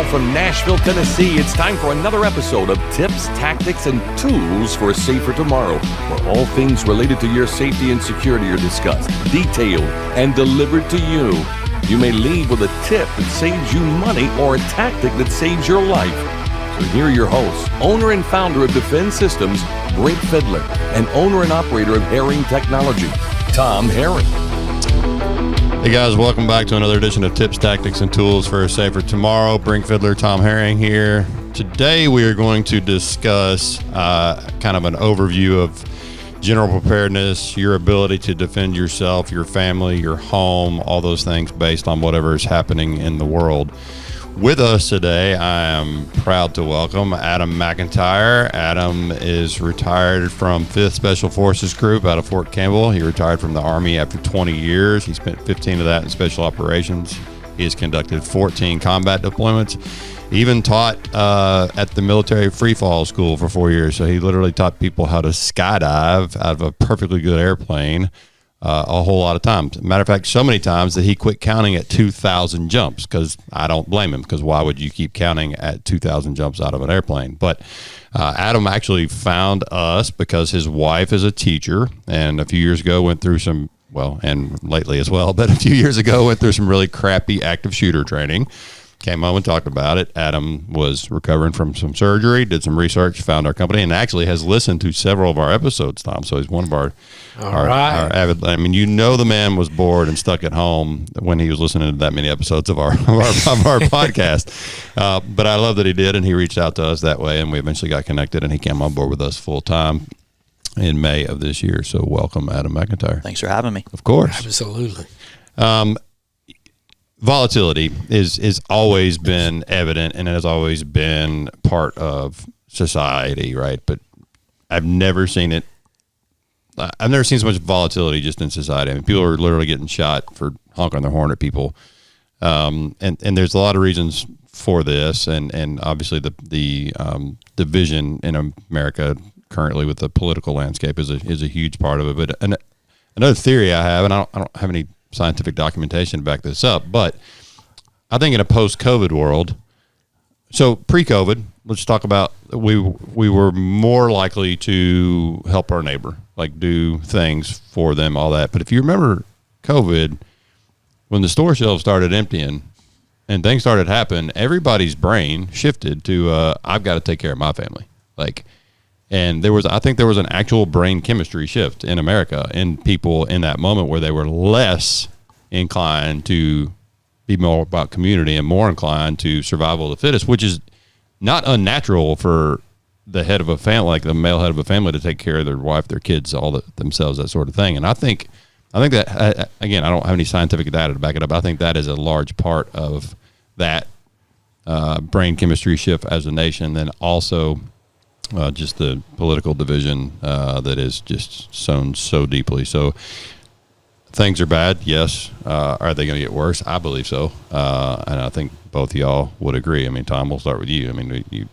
now from Nashville, Tennessee, it's time for another episode of Tips, Tactics, and Tools for a Safer Tomorrow, where all things related to your safety and security are discussed, detailed, and delivered to you. You may leave with a tip that saves you money or a tactic that saves your life. So here are your hosts, owner and founder of Defense Systems, Brink Fiddler, and owner and operator of Herring Technology, Tom Herring. Hey guys, welcome back to another edition of Tips, Tactics, and Tools for a Safer Tomorrow. Brink Fiddler, Tom Herring here. Today we are going to discuss kind of an overview of general preparedness, your ability to defend yourself, your family, your home, all those things based on whatever is happening in the world. With us today, I am proud to welcome Adam McIntyre. Adam is retired from 5th Special Forces Group out of Fort Campbell. He retired from the Army after 20 years. He spent 15 of that in special operations. He has conducted 14 combat deployments. He even taught at the military freefall school for 4 years. So he literally taught people how to skydive out of a perfectly good airplane a whole lot of times. Matter of fact, so many times that he quit counting at 2,000 jumps, because I don't blame him, because why would you keep counting at 2,000 jumps out of an airplane? But Adam actually found us because his wife is a teacher, and a few years ago went through some, well, and lately as well, but a few years ago went through some really crappy active shooter training. Came home and talked about it. Adam was recovering from some surgery, did some research, found our company, and actually has listened to several of our episodes, Tom. So he's one of our avid. I mean, you know, the man was bored and stuck at home when he was listening to that many episodes of our podcast. But I love that he did, and he reached out to us that way, and we eventually got connected, and he came on board with us full time in May of this year. So welcome, Adam McIntyre. Thanks for having me. Of course. Absolutely. Volatility is always been evident and has always been part of society, right? But I've never seen it. I've never seen so much volatility just in society. I mean, people are literally getting shot for honking their horn at people, and there's a lot of reasons for this, and obviously the division in America currently with the political landscape is a huge part of it. But another theory I have, and I don't have any scientific documentation to back this up, but I think in a post-COVID world, so pre-COVID, let's talk about we were more likely to help our neighbor, like do things for them, all that. But if you remember COVID, when the store shelves started emptying and things started happening, everybody's brain shifted to I've got to take care of my family. And I think there was an actual brain chemistry shift in America in people in that moment where they were less inclined to be more about community and more inclined to survival of the fittest, which is not unnatural for the head of a family, like the male head of a family, to take care of their wife, their kids, themselves, that sort of thing. And I think that, again, I don't have any scientific data to back it up. I think that is a large part of that brain chemistry shift as a nation. Then also, just the political division that is just sown so deeply. So things are bad, yes. Are they going to get worse? I believe so. And I think both of y'all would agree. I mean, Tom, we'll start with you. I mean,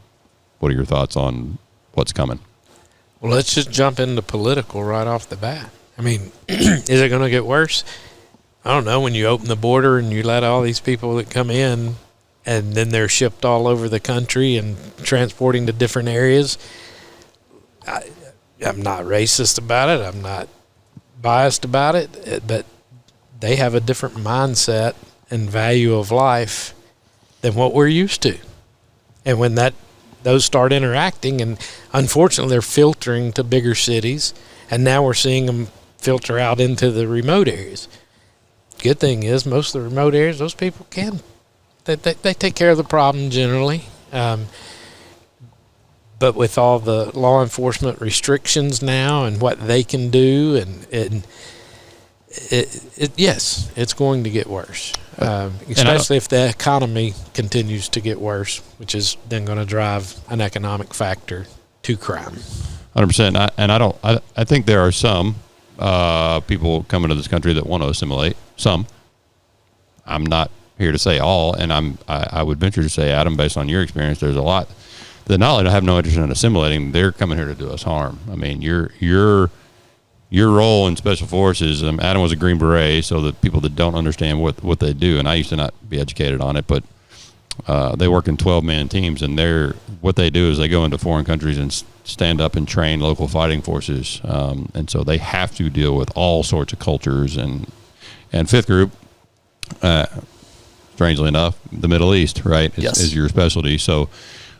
what are your thoughts on what's coming? Well, let's just jump into political right off the bat. I mean, is it going to get worse? I don't know. When you open the border and you let all these people that come in, and then they're shipped all over the country and transporting to different areas. I'm not racist about it. I'm not biased about it. But they have a different mindset and value of life than what we're used to. And when those start interacting, and unfortunately they're filtering to bigger cities, and now we're seeing them filter out into the remote areas. Good thing is most of the remote areas, those people can. They take care of the problem generally, but with all the law enforcement restrictions now and what they can do, and yes, it's going to get worse, especially if the economy continues to get worse, which is then going to drive an economic factor to crime. 100%. I think there are some people coming to this country that want to assimilate. Some. I'm not here to say all, and I would venture to say, Adam, based on your experience, there's a lot that not only have no interest in assimilating, they're coming here to do us harm. I mean, your role in special forces, Adam was a Green Beret, so that people that don't understand what they do, and I used to not be educated on it, but they work in 12-man teams, and what they do is they go into foreign countries and stand up and train local fighting forces, and so they have to deal with all sorts of cultures. And fifth group, strangely enough, the Middle East, right, is your specialty. So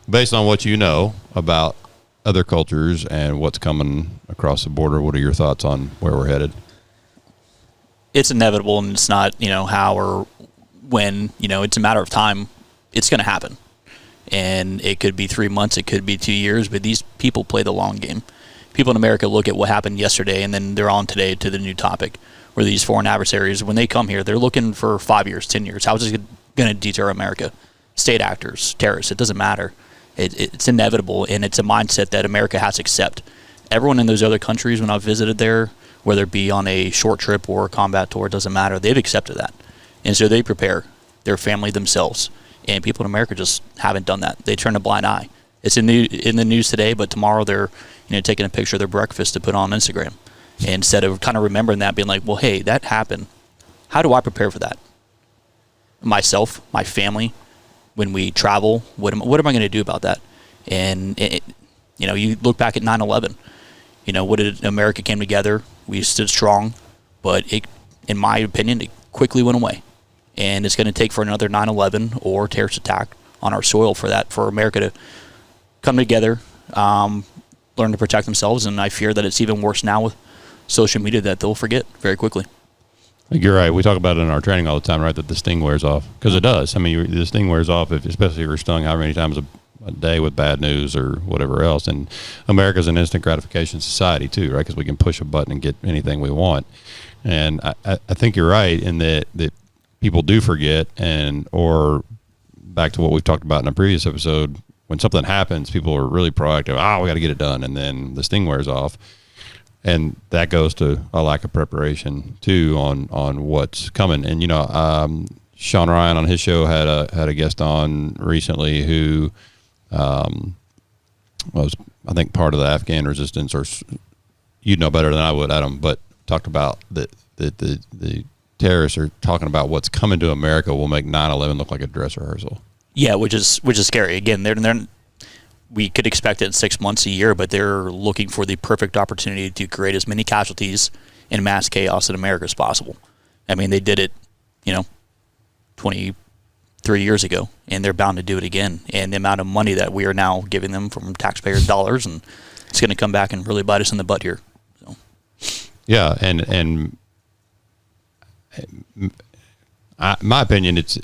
based on what you know about other cultures and what's coming across the border, what are your thoughts on where we're headed? It's inevitable, and it's not, how or when, it's a matter of time. It's going to happen. And it could be 3 months, it could be 2 years, but these people play the long game. People in America look at what happened yesterday, and then they're on today to the new topic, where these foreign adversaries, when they come here, they're looking for 5 years, 10 years. How is this going to deter America? State actors, terrorists, it doesn't matter. It's inevitable, and it's a mindset that America has to accept. Everyone in those other countries, when I've visited there, whether it be on a short trip or a combat tour, it doesn't matter. They've accepted that. And so they prepare their family themselves. And people in America just haven't done that. They turn a blind eye. It's in the news today, but tomorrow they're taking a picture of their breakfast to put on Instagram. And instead of kind of remembering that, being like, well, hey, that happened. How do I prepare for that? Myself, my family, when we travel, what am I going to do about that? And, you look back at 9/11. What did America came together? We stood strong, but in my opinion, it quickly went away. And it's going to take for another 9/11 or terrorist attack on our soil for America to come together, learn to protect themselves. And I fear that it's even worse now with social media, that they'll forget very quickly. I think you're right. We talk about it in our training all the time, right, that the sting wears off. Because it does. I mean, the sting wears off, especially if you're stung however many times a day with bad news or whatever else. And America's an instant gratification society too, right, because we can push a button and get anything we want. And I think you're right in that people do forget, or back to what we've talked about in a previous episode, when something happens, people are really proactive. We got to get it done, and then the sting wears off, and that goes to a lack of preparation too on what's coming. And Sean Ryan on his show had a guest on recently who was, I think, part of the Afghan resistance, or you'd know better than I would, Adam, but talked about the terrorists are talking about what's coming to America will make 9/11 look like a dress rehearsal. Yeah, which is scary. Again, we could expect it in 6 months, a year, but they're looking for the perfect opportunity to create as many casualties and mass chaos in America as possible. I mean, they did it, 23 years ago, and they're bound to do it again. And the amount of money that we are now giving them from taxpayers' dollars, and it's going to come back and really bite us in the butt here. So. Yeah, and my opinion, it's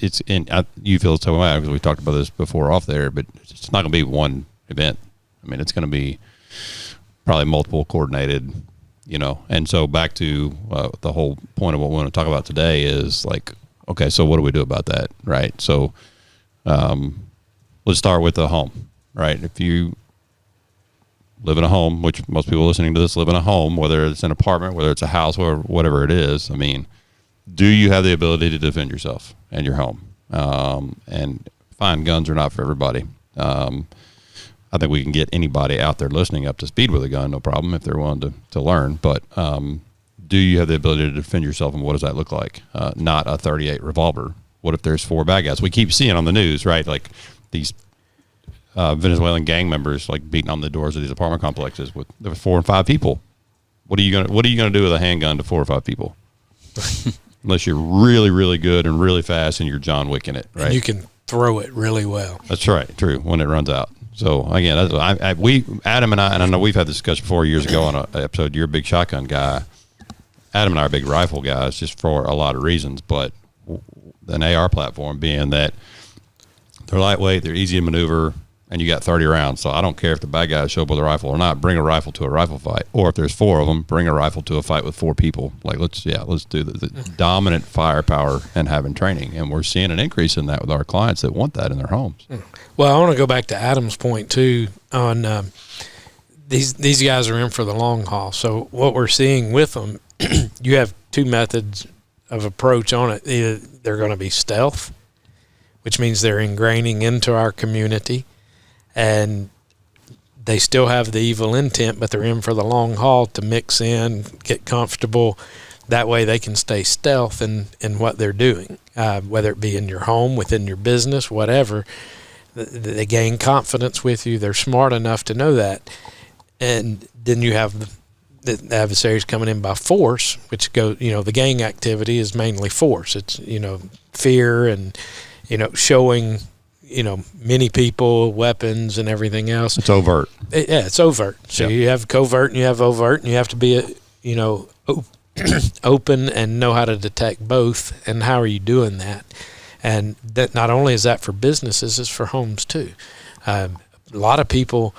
you feel the same way, because we talked about this before off there, but it's not going to be one event. I mean, it's going to be probably multiple coordinated, and so back to the whole point of what we want to talk about today is like, okay, so what do we do about that, right? So let's start with the home, right? If you live in a home, which most people listening to this live in a home, whether it's an apartment, whether it's a house, or whatever it is, I mean, do you have the ability to defend yourself and your home? And fine, guns are not for everybody. I think we can get anybody out there listening up to speed with a gun, no problem, if they're willing to learn. But do you have the ability to defend yourself, and what does that look like? Not a .38 revolver. What if there's 4 bad guys? We keep seeing on the news, right, like these Venezuelan gang members like beating on the doors of these apartment complexes there were 4 and 5 people. What are you gonna do with a handgun to 4 or 5 people? Unless you're really, really good and really fast and you're John Wick in it, right? And you can throw it really well. That's right, true, when it runs out. So, again, Adam and I know we've had this discussion 4 years ago on an episode, you're a big shotgun guy. Adam and I are big rifle guys just for a lot of reasons, but an AR platform being that they're lightweight, they're easy to maneuver, and you got 30 rounds. So I don't care if the bad guys show up with a rifle or not. Bring a rifle to a rifle fight. Or if there's 4 of them, bring a rifle to a fight with 4 people. Like, let's do the dominant firepower and having training. And we're seeing an increase in that with our clients that want that in their homes. Well, I want to go back to Adam's point, too, on these guys are in for the long haul. So what we're seeing with them, you have 2 methods of approach on it. Either they're going to be stealth, which means they're ingraining into our community, and they still have the evil intent, but they're in for the long haul to mix in, get comfortable. That way they can stay stealth in what they're doing. whether it be in your home, within your business, whatever. They gain confidence with you. They're smart enough to know that. And then you have the adversaries coming in by force, which goes, the gang activity is mainly force. It's, fear and, showing, many people, weapons and everything else. It's overt. It's overt. So you have covert and you have overt, and you have to be, open and know how to detect both. And how are you doing that? And that not only is that for businesses, it's for homes too. A lot of people,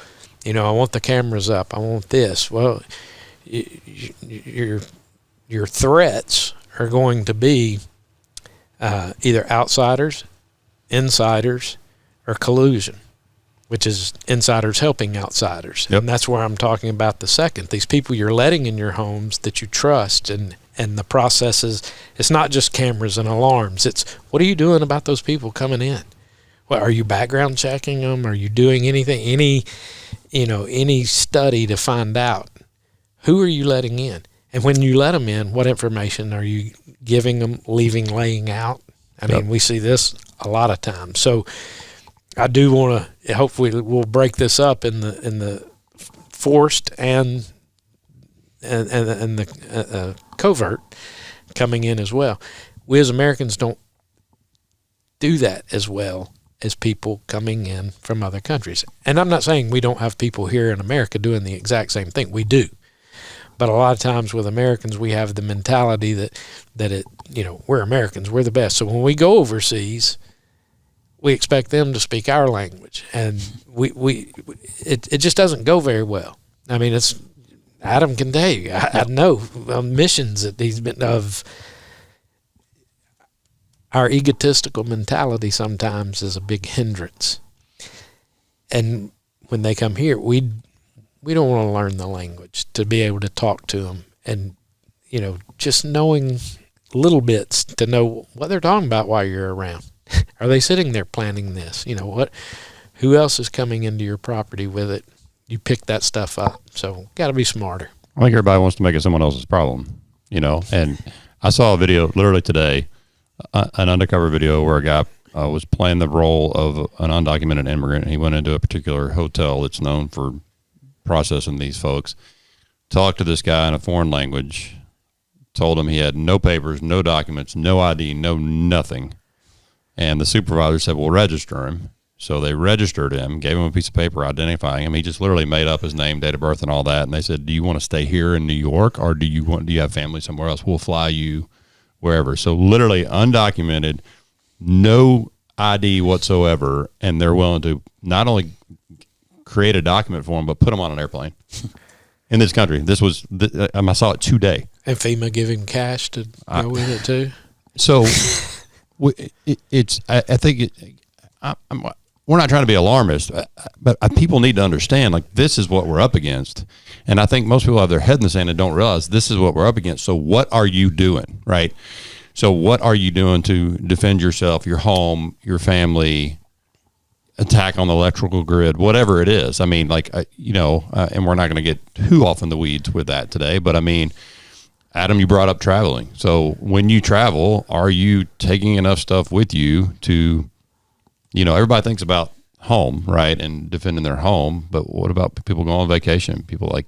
I want the cameras up. I want this. Well, your threats are going to be either outsiders, insiders, or collusion, which is insiders helping outsiders. Yep. And that's where I'm talking about the second. These people you're letting in your homes that you trust, and the processes, it's not just cameras and alarms. It's what are you doing about those people coming in? Well, are you background checking them? Are you doing anything, any study to find out who are you letting in? And when you let them in, what information are you giving them, leaving, laying out? I mean, we see this a lot of times. So I do want to, hopefully we'll break this up in the forced and the covert coming in as well. We as Americans don't do that as well as people coming in from other countries. And I'm not saying we don't have people here in America doing the exact same thing. We do. But a lot of times with Americans, we have the mentality that we're Americans, we're the best. So when we go overseas, we expect them to speak our language, and it just doesn't go very well. I mean, Adam can tell you. I know missions that he's been of. Our egotistical mentality sometimes is a big hindrance, and when they come here, we don't want to learn the language to be able to talk to them, and just knowing little bits to know what they're talking about while you're around. Are they sitting there planning this? Who else is coming into your property with it? You pick that stuff up. So got to be smarter. I think everybody wants to make it someone else's problem, and I saw a video literally today, an undercover video where a guy was playing the role of an undocumented immigrant. And he went into a particular hotel that's known for processing these folks, talked to this guy in a foreign language, told him he had no papers, no documents, no ID, no nothing. And the supervisor said, well, register him. So they registered him, gave him a piece of paper identifying him. He just literally made up his name, date of birth, and all that. And they said, do you want to stay here in New York, or do you have family somewhere else? We'll fly you wherever. So literally undocumented, no ID whatsoever, and they're willing to not only create a document for him, but put him on an airplane in this country. This was, I saw it today. And FEMA give him cash to go with it too. So I think we're not trying to be alarmist, but people need to understand, like, this is what we're up against. And I think most people have their head in the sand and don't realize this is what we're up against. So what are you doing, right? So what are you doing to defend yourself, your home, your family, attack on the electrical grid, whatever it is? I mean, and we're not going to get too off in the weeds with that today, but I mean, Adam, you brought up traveling. So when you travel, are you taking enough stuff with you to, everybody thinks about home, right, and defending their home, but what about people going on vacation? People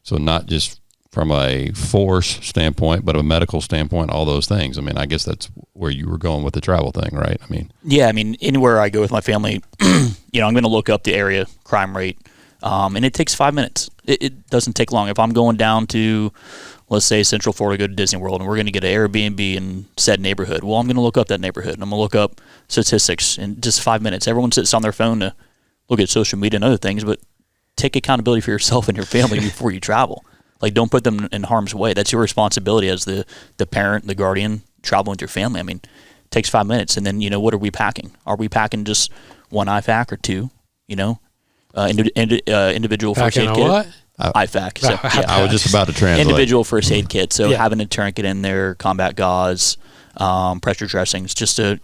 so not just from a force standpoint, but a medical standpoint, all those things. I mean, I guess that's where you were going with the travel thing, right? Yeah, anywhere I go with my family, I'm going to look up the area crime rate, and it takes 5 minutes. It doesn't take long. If I'm going down to, let's say, Central Florida, go to Disney World, and we're going to get an Airbnb in said neighborhood. Well, I'm going to look up that neighborhood, and I'm going to look up statistics in just 5 minutes. Everyone sits on their phone to look at social media and other things, but take accountability for yourself and your family before you travel. Like, don't put them in harm's way. That's your responsibility as the parent, the guardian, traveling with your family. It takes 5 minutes. And then, what are we packing? Are we packing just one IFAC or two? Individual first aid kit. What? IFAC. So, yeah. I was just about to translate. Individual first aid kit. So having a tourniquet in there, combat gauze, pressure dressings, just to,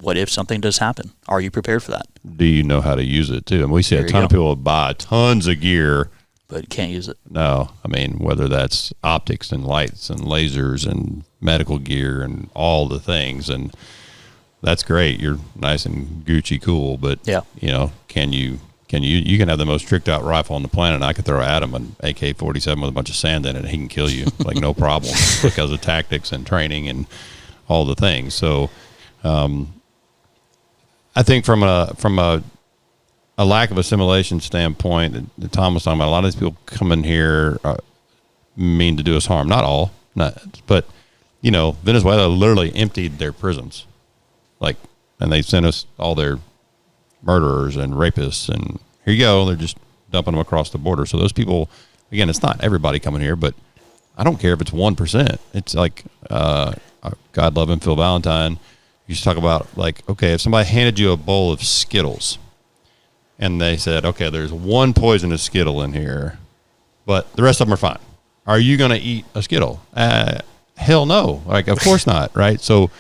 what if something does happen? Are you prepared for that? Do you know how to use it too? And we see a ton of people buy tons of gear, but can't use it. No, whether that's optics and lights and lasers and medical gear and all the things. And that's great. You're nice and Gucci cool, but Yeah. you know, you can have the most tricked out rifle on the planet. And I could throw Adam an AK-47 with a bunch of sand in it, and he can kill you like no problem because of tactics and training and all the things. So, I think from a lack of assimilation standpoint that Tom was talking about, a lot of these people come in here mean to do us harm. Not all, but you know, Venezuela literally emptied their prisons, and they sent us all their murderers and rapists, and here you go. They're just dumping them across the border. So those people, again, it's not everybody coming here, but I don't care if it's 1%. It's like God love him, Phil Valentine used to talk about, like, okay, if somebody handed you a bowl of Skittles and they said, okay, there's one poisonous Skittle in here, but the rest of them are fine, are you going to eat a Skittle? Hell no. Like, of course not, right? So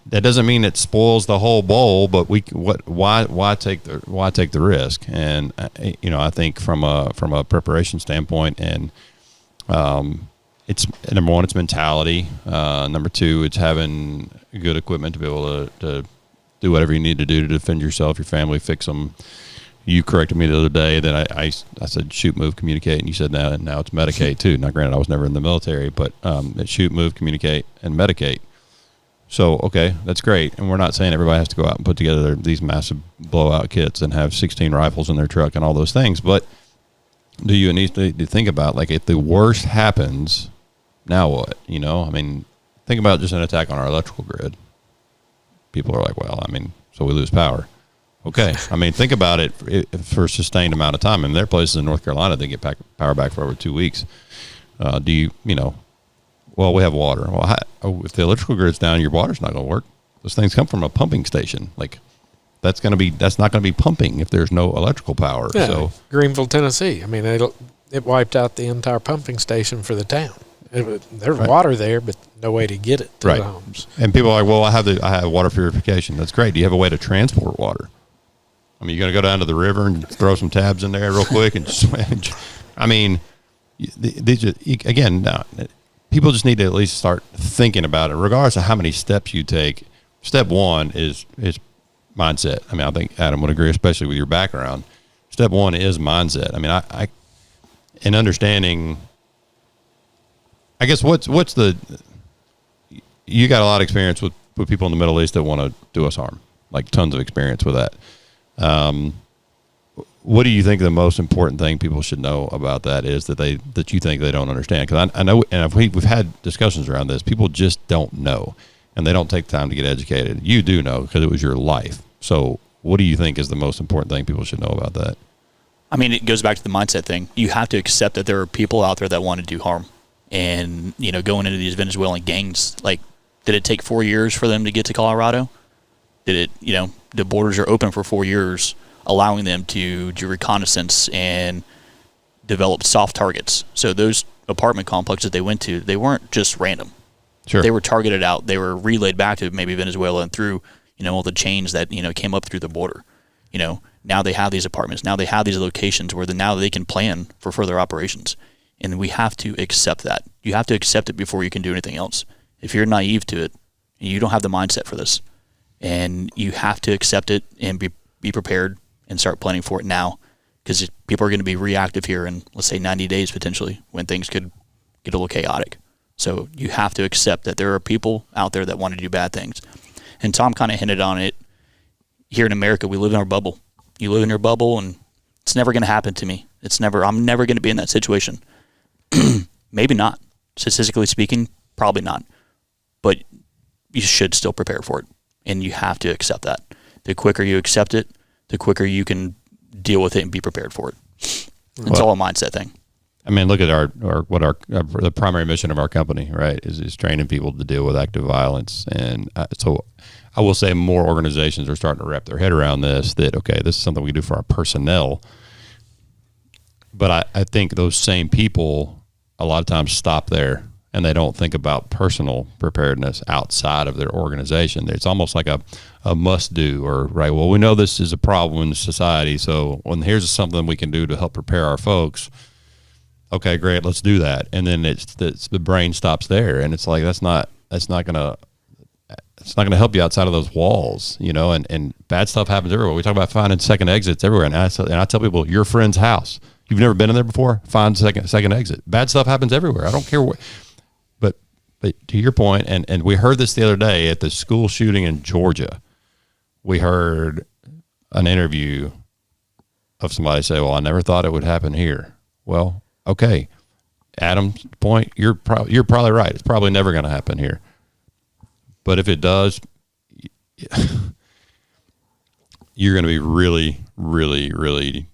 that doesn't mean it spoils the whole bowl, but why take the risk? And you know, I think from a preparation standpoint, and it's number one, it's mentality. Number two, it's having good equipment to be able to do whatever you need to do to defend yourself, your family, fix them. You corrected me the other day that I said shoot, move, communicate, and you said now it's medicate too. Now, granted, I was never in the military, but it's shoot, move, communicate, and medicate. So, okay, that's great. And we're not saying everybody has to go out and put together these massive blowout kits and have 16 rifles in their truck and all those things. But do you need to think about, like, if the worst happens, now what? You know, I mean, think about just an attack on our electrical grid. People are like, well, I mean, so we lose power. Okay. I mean, think about it for a sustained amount of time. And there are places in North Carolina that get power back for over 2 weeks. Well, we have water. Well, if the electrical grid's down, your water's not going to work. Those things come from a pumping station. Like, that's not going to be pumping if there's no electrical power. Yeah, so Greenville, Tennessee. I mean, it wiped out the entire pumping station for the town. There's water there, but no way to get it to the homes. And people are like, well, I have water purification. That's great. Do you have a way to transport water? I mean, you're going to go down to the river and throw some tabs in there real quick and swim. I mean, people just need to at least start thinking about it, regardless of how many steps you take. Step one is mindset. I mean, I think Adam would agree, especially with your background. Step one is mindset. I mean, I in understanding, I guess you got a lot of experience with people in the Middle East that want to do us harm, like tons of experience with that. What do you think the most important thing people should know about that is that you think they don't understand? Because I know, and we've had discussions around this. People just don't know, and they don't take time to get educated. You do know because it was your life. So what do you think is the most important thing people should know about that? I mean, it goes back to the mindset thing. You have to accept that there are people out there that want to do harm. And, you know, going into these Venezuelan gangs, like, did it take 4 years for them to get to Colorado? Did it, you know, the borders are open for 4 years, allowing them to do reconnaissance and develop soft targets. So those apartment complexes they went to, they weren't just random. Sure. They were targeted out. They were relayed back to maybe Venezuela and through, you know, all the chains that, you know, came up through the border. You know, now they have these apartments. Now they have these locations where now they can plan for further operations. And we have to accept that. You have to accept it before you can do anything else. If you're naive to it, you don't have the mindset for this. And you have to accept it and be prepared and start planning for it now, because people are going to be reactive here in, let's say, 90 days potentially, when things could get a little chaotic. So you have to accept that there are people out there that want to do bad things. And Tom kind of hinted on it. Here in America, we live in our bubble. You live in your bubble, and it's never going to happen to me. I'm never going to be in that situation. Maybe not. Statistically speaking, probably not. But you should still prepare for it. And you have to accept that. The quicker you accept it, the quicker you can deal with it and be prepared for it. It's all a mindset thing. I mean, look at the primary mission of our company, right, is training people to deal with active violence. And so I will say more organizations are starting to wrap their head around this, that, okay, this is something we do for our personnel. But I think those same people a lot of times stop there, and they don't think about personal preparedness outside of their organization. It's almost like a must do, or, right, well, we know this is a problem in society, so here's something we can do to help prepare our folks. Okay, great, let's do that. And then it's the brain stops there, and it's like that's not going to it's not going to help you outside of those walls, and bad stuff happens everywhere. We talk about finding second exits everywhere. And I tell people, your friend's house, you've never been in there before, find second exit. Bad stuff happens everywhere. I don't care what, but to your point, and we heard this the other day at the school shooting in Georgia. We heard an interview of somebody say, well, I never thought it would happen here. Well, okay. Adam's point, you're probably right. It's probably never going to happen here. But if it does, you're going to be really, really, really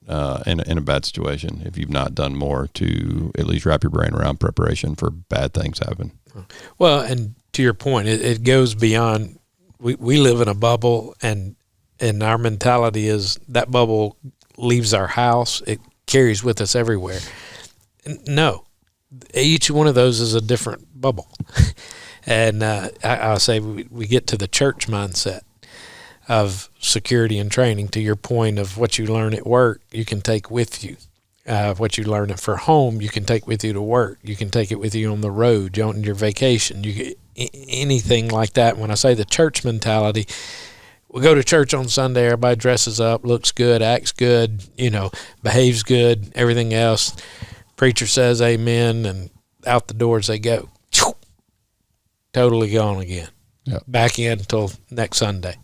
in a bad situation if you've not done more to at least wrap your brain around preparation for bad things happen. Well, and to your point, it goes beyond. We live in a bubble, and our mentality is that bubble leaves our house. It carries with us everywhere. No, each one of those is a different bubble. And I'll say we get to the church mindset of security and training. To your point of what you learn at work, you can take with you. What you learn for home, you can take with you to work. You can take it with you on the road, on your vacation. Anything like that. When I say the church mentality, we go to church on Sunday, everybody dresses up, looks good, acts good, behaves good, everything else. Preacher says amen, and out the doors they go. Totally gone again. Yep. Back in until next Sunday.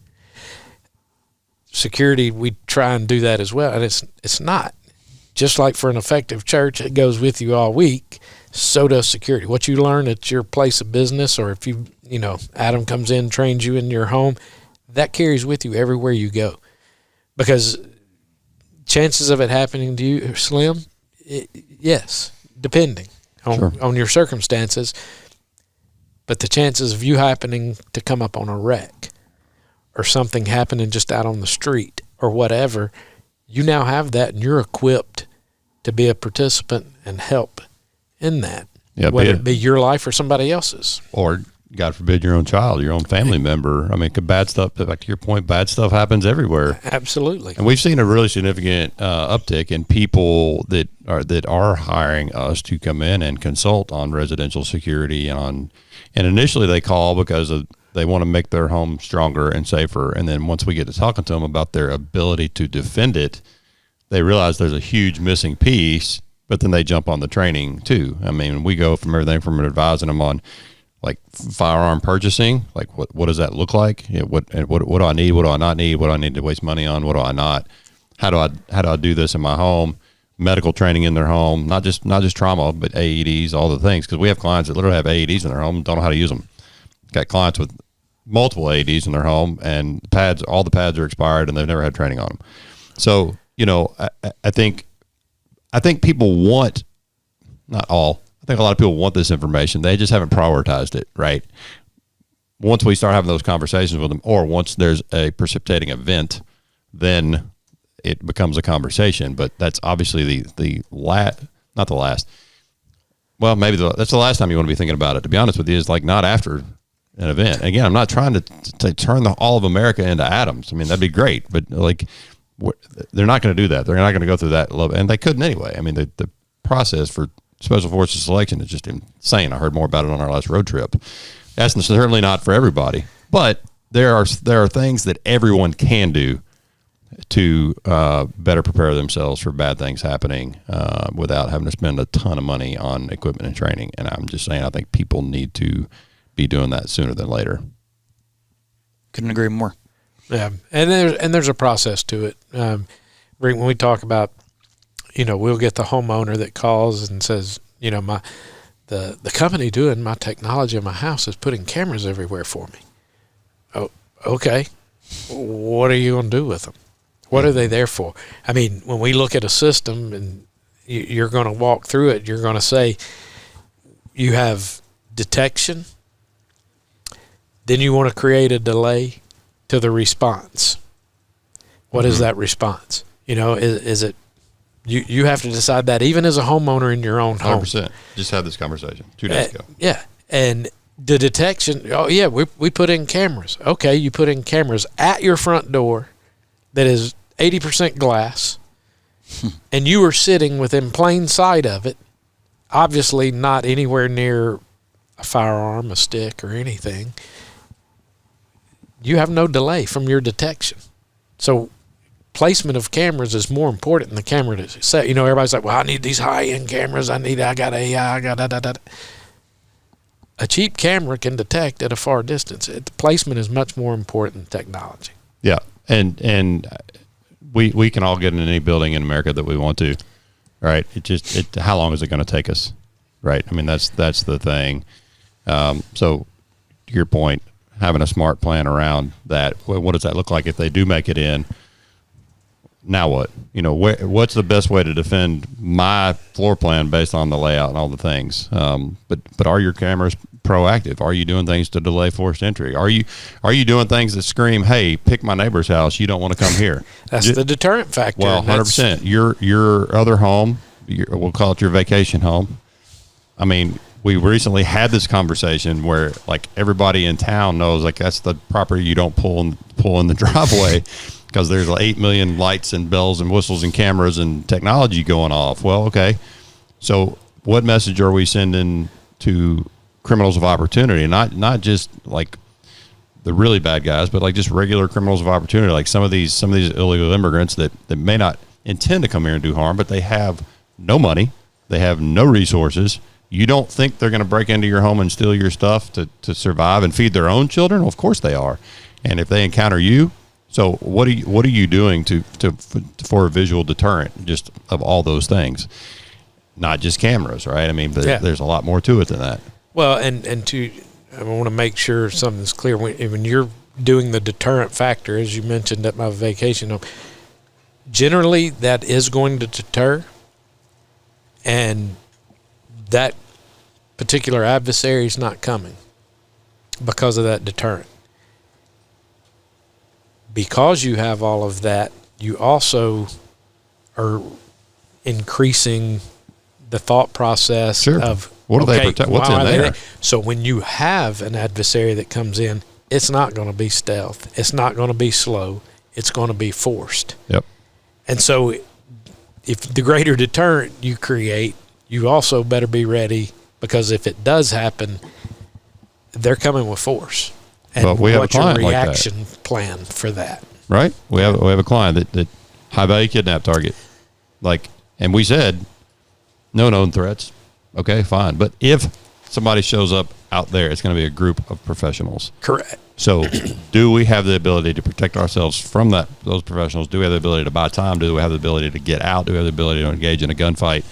Security, we try and do that as well, and it's not. Just like for an effective church, it goes with you all week. So does security. What you learn at your place of business, or if Adam comes in, trains you in your home, that carries with you everywhere you go. Because chances of it happening to you are slim. Yes, depending on your circumstances. But the chances of you happening to come up on a wreck or something happening just out on the street or whatever, you now have that, and you're equipped to be a participant and help in that, whether it be your life or somebody else's. Or, God forbid, your own child, your own family member. I mean, bad stuff, back to your point, bad stuff happens everywhere. Absolutely. And we've seen a really significant uptick in people that are hiring us to come in and consult on residential security. And initially they call because they want to make their home stronger and safer. And then once we get to talking to them about their ability to defend it, they realize there's a huge missing piece, but then they jump on the training too. I mean, we go from everything from advising them on like firearm purchasing, like what does that look like? What do I need? What do I not need? What do I need to waste money on? What do I not? How do I do this in my home? Medical training in their home, not just trauma, but AEDs, all the things. Because we have clients that literally have AEDs in their home, don't know how to use them. Got clients with multiple AEDs in their home, and all the pads are expired, and they've never had training on them. So I think people want, not all. I think a lot of people want this information. They just haven't prioritized it, right? Once we start having those conversations with them, or once there's a precipitating event, then it becomes a conversation. But that's obviously not the last. Well, maybe that's the last time you want to be thinking about it. To be honest with you, is like not after an event. Again, I'm not trying to turn all of America into atoms. I mean, that'd be great, but like they're not going to do that. They're not going to go through that level, and they couldn't anyway. I mean, the process for Special Forces selection is just insane. I heard more about it on our last road trip. That's certainly not for everybody, but there are things that everyone can do to better prepare themselves for bad things happening without having to spend a ton of money on equipment and training. And I'm just saying, I think people need to be doing that sooner than later. Couldn't agree more. Yeah, and there's a process to it. When we talk about, we'll get the homeowner that calls and says, the company doing my technology in my house is putting cameras everywhere for me. Oh, okay. What are you going to do with them? What are they there for? I mean, when we look at a system and you're going to walk through it, you're going to say you have detection, then you want to create a delay to the response. What is that response? Is it you have to decide that even as a homeowner in your own home. 100%. Just had this conversation 2 days ago. Yeah. And the detection, we put in cameras. Okay, you put in cameras at your front door that is 80% glass, and you were sitting within plain sight of it, obviously not anywhere near a firearm, a stick, or anything. you have no delay from your detection. So placement of cameras is more important than the camera to set. Everybody's like, well, I need these high-end cameras. I got AI, I got da. A cheap camera can detect at a far distance. The placement is much more important than technology. Yeah, and we can all get in any building in America that we want to, right? How long is it going to take us, right? I mean, that's the thing. So to your point, having a smart plan around that. What does that look like if they do make it in? Now what? What's the best way to defend my floor plan based on the layout and all the things? But are your cameras proactive? Are you doing things to delay forced entry? Are you doing things that scream, "Hey, pick my neighbor's house. You don't want to come here"? That's the deterrent factor. Well, 100%. Your other home, we'll call it your vacation home. I mean, we recently had this conversation where like everybody in town knows like that's the property you don't pull in the driveway. Because there's like 8 million lights and bells and whistles and cameras and technology going off. Well, okay. So what message are we sending to criminals of opportunity? Not just like the really bad guys, but like just regular criminals of opportunity. Like some of these illegal immigrants that may not intend to come here and do harm, but they have no money. They have no resources. You don't think they're going to break into your home and steal your stuff to survive and feed their own children? Well, of course they are. And if they encounter you, so what are you doing for a visual deterrent just of all those things? Not just cameras, right? I mean, there's a lot more to it than that. Well, I want to make sure something's clear. When you're doing the deterrent factor, as you mentioned at my vacation home, generally that is going to deter, and that particular adversary is not coming because of that deterrent. Because you have all of that, you also are increasing the thought process of what do they protect? What's in there? So when you have an adversary that comes in, it's not going to be stealth. It's not going to be slow. It's going to be forced. Yep. And so if the greater deterrent you create, you also better be ready, because if it does happen, they're coming with force. And but we have a client your reaction like that. Plan for that? Right. We have a client that high value kidnap target, and we said no known threats. Okay, fine. But if somebody shows up out there, it's going to be a group of professionals. Correct. So, do we have the ability to protect ourselves from those professionals? Do we have the ability to buy time? Do we have the ability to get out? Do we have the ability to engage in a gunfight?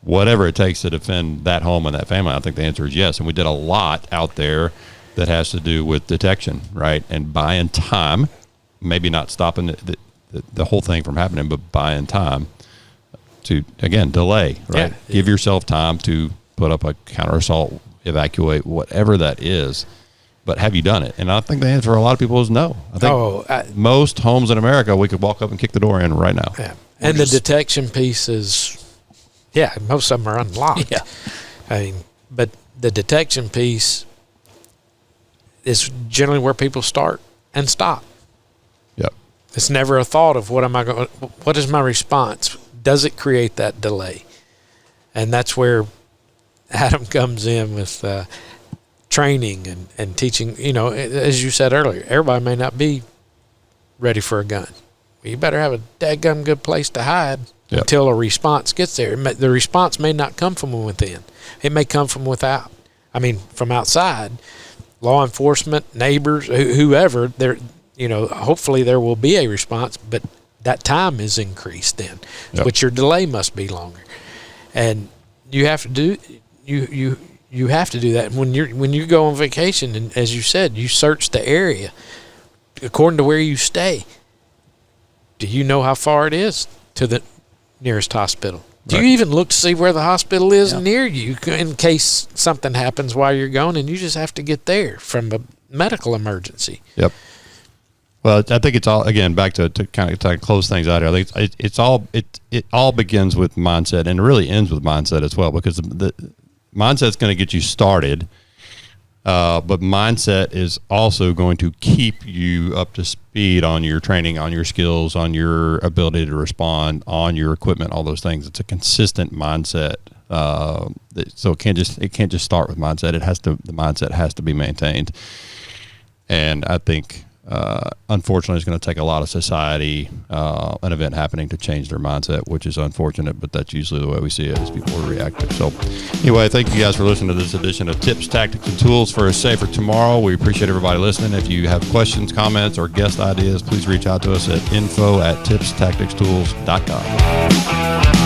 Whatever it takes to defend that home and that family, I think the answer is yes. And we did a lot out there that has to do with detection, right? And buying time, maybe not stopping the whole thing from happening, but buying time to, again, delay, right? Yeah. Give yourself time to put up a counter assault, evacuate, whatever that is. But have you done it? And I think the answer for a lot of people is no. I think most homes in America, we could walk up and kick the door in right now. Yeah. And the detection piece is, most of them are unlocked. Yeah. I mean, but the detection piece is generally where people start and stop. Yep. It's never a thought of what is my response? Does it create that delay? And that's where Adam comes in with training and teaching. As you said earlier, everybody may not be ready for a gun. Well, you better have a dadgum good place to hide until a response gets there. The response may not come from within. It may come from without. I mean, from outside. Law enforcement, neighbors, whoever, hopefully there will be a response, but that time is increased then, which your delay must be longer. And you have to do you have to do that. When you go on vacation, and as you said, you search the area according to where you stay. Do you know how far it is to the nearest hospital? Do you even look to see where the hospital is near you in case something happens while you're going and you just have to get there from a medical emergency? Yep. Well, I think it's all, again, back to kind of close things out here. I think it all begins with mindset, and it really ends with mindset as well, because the mindset's going to get you started, but mindset is also going to keep you up to speed on your training, on your skills, on your ability to respond, on your equipment, all those things. It's a consistent mindset. So it can't just start with mindset. The mindset has to be maintained. And I think unfortunately, it's going to take a lot of society, an event happening to change their mindset, which is unfortunate, but that's usually the way we see it, is people are reactive. So anyway, thank you guys for listening to this edition of Tips, Tactics, and Tools for a Safer Tomorrow. We appreciate everybody listening. If you have questions, comments, or guest ideas, please reach out to us at info@tipstacticstools.com.